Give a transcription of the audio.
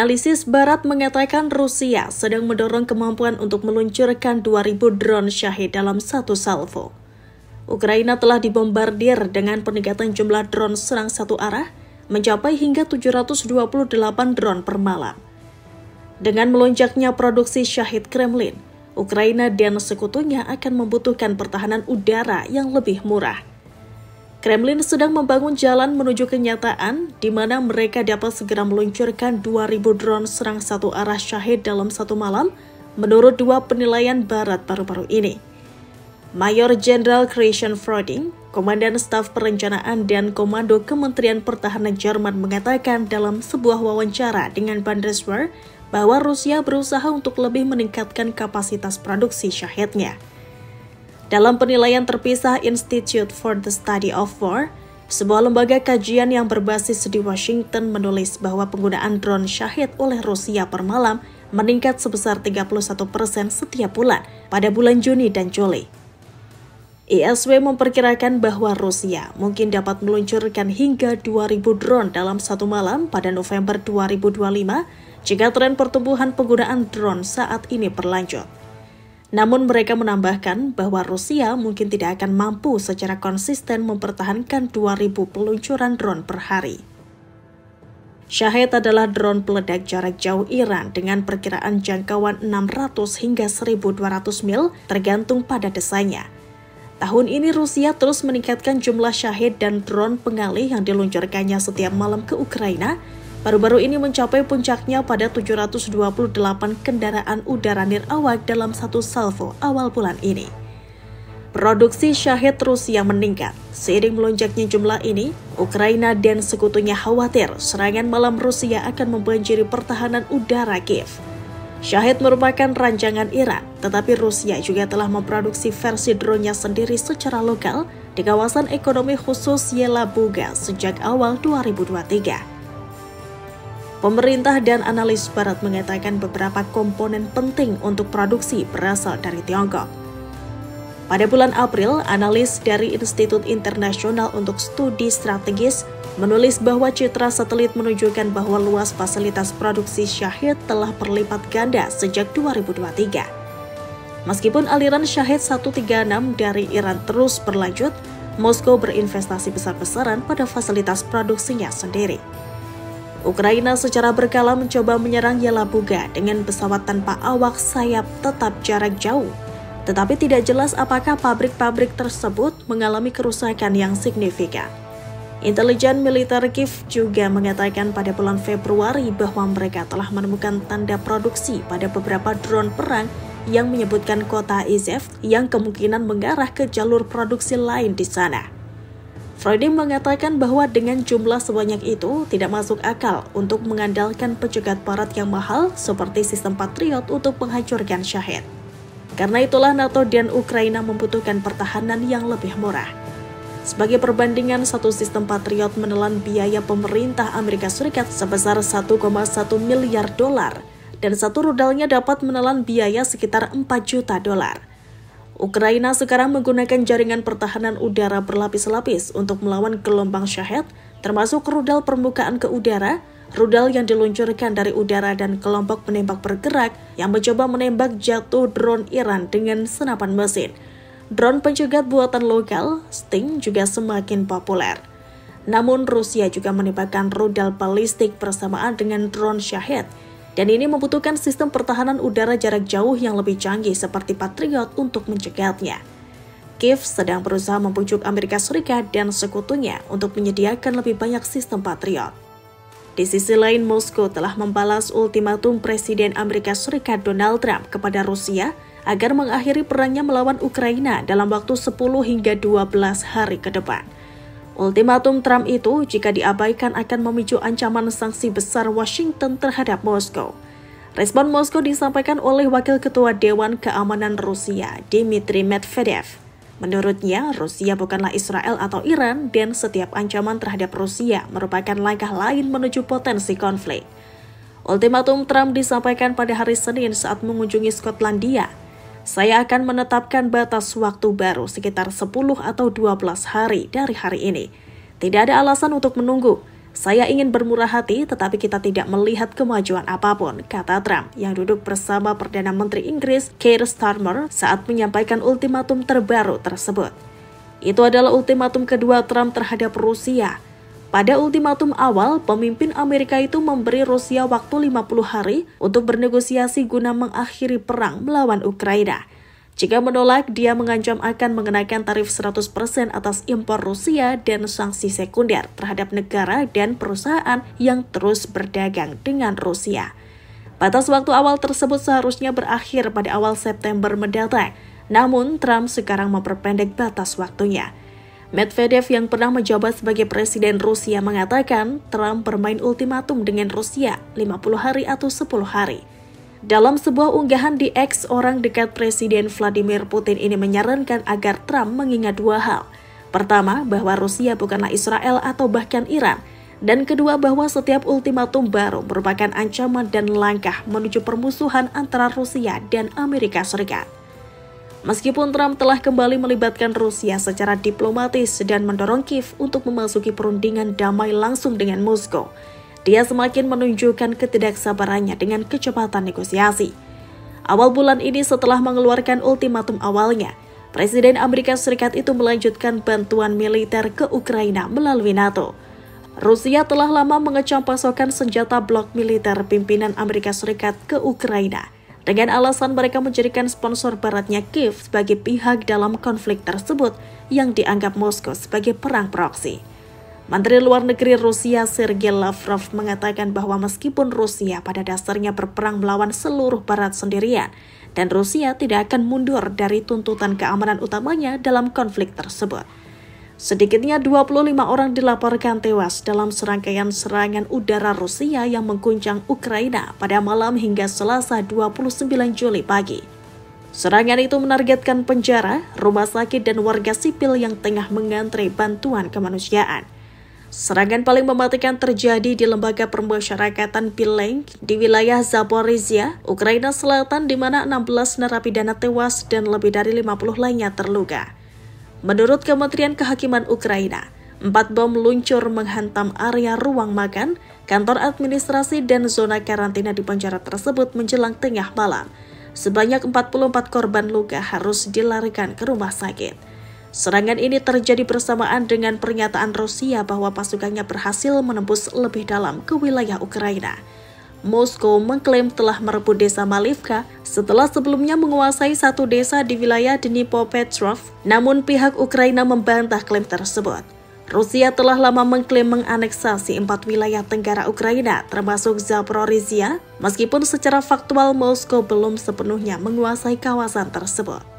Analisis Barat mengatakan Rusia sedang mendorong kemampuan untuk meluncurkan 2.000 drone Shahed dalam satu salvo. Ukraina telah dibombardir dengan peningkatan jumlah drone serang satu arah mencapai hingga 728 drone per malam. Dengan melonjaknya produksi Shahed Kremlin, Ukraina dan sekutunya akan membutuhkan pertahanan udara yang lebih murah. Kremlin sedang membangun jalan menuju kenyataan di mana mereka dapat segera meluncurkan 2.000 drone serang satu arah Shahed dalam satu malam, menurut dua penilaian Barat baru-baru ini. Mayor Jenderal Christian Froding, Komandan Staf Perencanaan dan Komando Kementerian Pertahanan Jerman mengatakan dalam sebuah wawancara dengan Bundeswehr bahwa Rusia berusaha untuk lebih meningkatkan kapasitas produksi Shahednya. Dalam penilaian terpisah Institute for the Study of War, sebuah lembaga kajian yang berbasis di Washington menulis bahwa penggunaan drone Shahed oleh Rusia per malam meningkat sebesar 31% setiap bulan pada bulan Juni dan Juli. ISW memperkirakan bahwa Rusia mungkin dapat meluncurkan hingga 2.000 drone dalam satu malam pada November 2025 jika tren pertumbuhan penggunaan drone saat ini berlanjut. Namun mereka menambahkan bahwa Rusia mungkin tidak akan mampu secara konsisten mempertahankan 2.000 peluncuran drone per hari. Shahed adalah drone peledak jarak jauh Iran dengan perkiraan jangkauan 600 hingga 1.200 mil tergantung pada desainnya. Tahun ini Rusia terus meningkatkan jumlah Shahed dan drone pengalih yang diluncurkannya setiap malam ke Ukraina. Baru-baru ini mencapai puncaknya pada 728 kendaraan udara nirawak dalam satu salvo awal bulan ini. Produksi Shahed Rusia meningkat. Seiring melonjaknya jumlah ini, Ukraina dan sekutunya khawatir serangan malam Rusia akan membanjiri pertahanan udara Kiev. Shahed merupakan rancangan Iran, tetapi Rusia juga telah memproduksi versi drone-nya sendiri secara lokal di kawasan ekonomi khusus Yelabuga sejak awal 2023. Pemerintah dan analis Barat mengatakan beberapa komponen penting untuk produksi berasal dari Tiongkok. Pada bulan April, analis dari Institut Internasional untuk Studi Strategis menulis bahwa citra satelit menunjukkan bahwa luas fasilitas produksi Shahed telah berlipat ganda sejak 2023. Meskipun aliran Shahed 136 dari Iran terus berlanjut, Moskow berinvestasi besar-besaran pada fasilitas produksinya sendiri. Ukraina secara berkala mencoba menyerang Yelabuga dengan pesawat tanpa awak sayap tetap jarak jauh. Tetapi tidak jelas apakah pabrik-pabrik tersebut mengalami kerusakan yang signifikan. Intelijen militer Kiev juga mengatakan pada bulan Februari bahwa mereka telah menemukan tanda produksi pada beberapa drone perang yang menyebutkan kota Izhevsk yang kemungkinan mengarah ke jalur produksi lain di sana. Froding mengatakan bahwa dengan jumlah sebanyak itu tidak masuk akal untuk mengandalkan pencegat barat yang mahal seperti sistem Patriot untuk menghancurkan Shahed. Karena itulah NATO dan Ukraina membutuhkan pertahanan yang lebih murah. Sebagai perbandingan, satu sistem Patriot menelan biaya pemerintah Amerika Serikat sebesar 1,1 miliar dolar dan satu rudalnya dapat menelan biaya sekitar 4 juta dolar. Ukraina sekarang menggunakan jaringan pertahanan udara berlapis-lapis untuk melawan gelombang Shahed, termasuk rudal permukaan ke udara, rudal yang diluncurkan dari udara dan kelompok penembak bergerak yang mencoba menembak jatuh drone Iran dengan senapan mesin. Drone pencegat buatan lokal, Sting, juga semakin populer. Namun Rusia juga menembakkan rudal balistik bersamaan dengan drone Shahed, dan ini membutuhkan sistem pertahanan udara jarak jauh yang lebih canggih seperti Patriot untuk mencegatnya. Kiev sedang berusaha membujuk Amerika Serikat dan sekutunya untuk menyediakan lebih banyak sistem Patriot. Di sisi lain, Moskow telah membalas ultimatum Presiden Amerika Serikat Donald Trump kepada Rusia agar mengakhiri perangnya melawan Ukraina dalam waktu 10 hingga 12 hari ke depan. Ultimatum Trump itu jika diabaikan akan memicu ancaman sanksi besar Washington terhadap Moskow. Respon Moskow disampaikan oleh Wakil Ketua Dewan Keamanan Rusia, Dmitry Medvedev. Menurutnya, Rusia bukanlah Israel atau Iran dan setiap ancaman terhadap Rusia merupakan langkah lain menuju potensi konflik. Ultimatum Trump disampaikan pada hari Senin saat mengunjungi Skotlandia. Saya akan menetapkan batas waktu baru sekitar 10 atau 12 hari dari hari ini. Tidak ada alasan untuk menunggu. "Saya ingin bermurah hati, tetapi kita tidak melihat kemajuan apapun," kata Trump yang duduk bersama Perdana Menteri Inggris Keir Starmer saat menyampaikan ultimatum terbaru tersebut. Itu adalah ultimatum kedua Trump terhadap Rusia. Pada ultimatum awal, pemimpin Amerika itu memberi Rusia waktu 50 hari untuk bernegosiasi guna mengakhiri perang melawan Ukraina. Jika menolak, dia mengancam akan mengenakan tarif 100% atas impor Rusia dan sanksi sekunder terhadap negara dan perusahaan yang terus berdagang dengan Rusia. Batas waktu awal tersebut seharusnya berakhir pada awal September mendatang, namun Trump sekarang memperpendek batas waktunya. Medvedev yang pernah menjabat sebagai presiden Rusia mengatakan Trump bermain ultimatum dengan Rusia 50 hari atau 10 hari. Dalam sebuah unggahan di X, orang dekat Presiden Vladimir Putin ini menyarankan agar Trump mengingat dua hal. Pertama, bahwa Rusia bukanlah Israel atau bahkan Iran. Dan kedua, bahwa setiap ultimatum baru merupakan ancaman dan langkah menuju permusuhan antara Rusia dan Amerika Serikat. Meskipun Trump telah kembali melibatkan Rusia secara diplomatis dan mendorong Kiev untuk memasuki perundingan damai langsung dengan Moskow, dia semakin menunjukkan ketidaksabarannya dengan kecepatan negosiasi. Awal bulan ini setelah mengeluarkan ultimatum awalnya, Presiden Amerika Serikat itu melanjutkan bantuan militer ke Ukraina melalui NATO. Rusia telah lama mengecam pasokan senjata blok militer pimpinan Amerika Serikat ke Ukraina, dengan alasan mereka menjadikan sponsor baratnya Kiev sebagai pihak dalam konflik tersebut yang dianggap Moskow sebagai perang proksi. Menteri Luar Negeri Rusia Sergei Lavrov mengatakan bahwa meskipun Rusia pada dasarnya berperang melawan seluruh Barat sendirian, dan Rusia tidak akan mundur dari tuntutan keamanan utamanya dalam konflik tersebut. Sedikitnya 25 orang dilaporkan tewas dalam serangkaian serangan udara Rusia yang mengguncang Ukraina pada malam hingga Selasa 29 Juli pagi. Serangan itu menargetkan penjara, rumah sakit, dan warga sipil yang tengah mengantre bantuan kemanusiaan. Serangan paling mematikan terjadi di lembaga permasyarakatan Pilenk di wilayah Zaporizhia, Ukraina Selatan, di mana 16 narapidana tewas dan lebih dari 50 lainnya terluka. Menurut Kementerian Kehakiman Ukraina, 4 bom meluncur menghantam area ruang makan, kantor administrasi, dan zona karantina di penjara tersebut menjelang tengah malam. Sebanyak 44 korban luka harus dilarikan ke rumah sakit. Serangan ini terjadi bersamaan dengan pernyataan Rusia bahwa pasukannya berhasil menembus lebih dalam ke wilayah Ukraina. Moskow mengklaim telah merebut desa Malivka setelah sebelumnya menguasai satu desa di wilayah Dnipropetrovsk, namun pihak Ukraina membantah klaim tersebut. Rusia telah lama mengklaim menganeksasi 4 wilayah tenggara Ukraina, termasuk Zaporizhia, meskipun secara faktual Moskow belum sepenuhnya menguasai kawasan tersebut.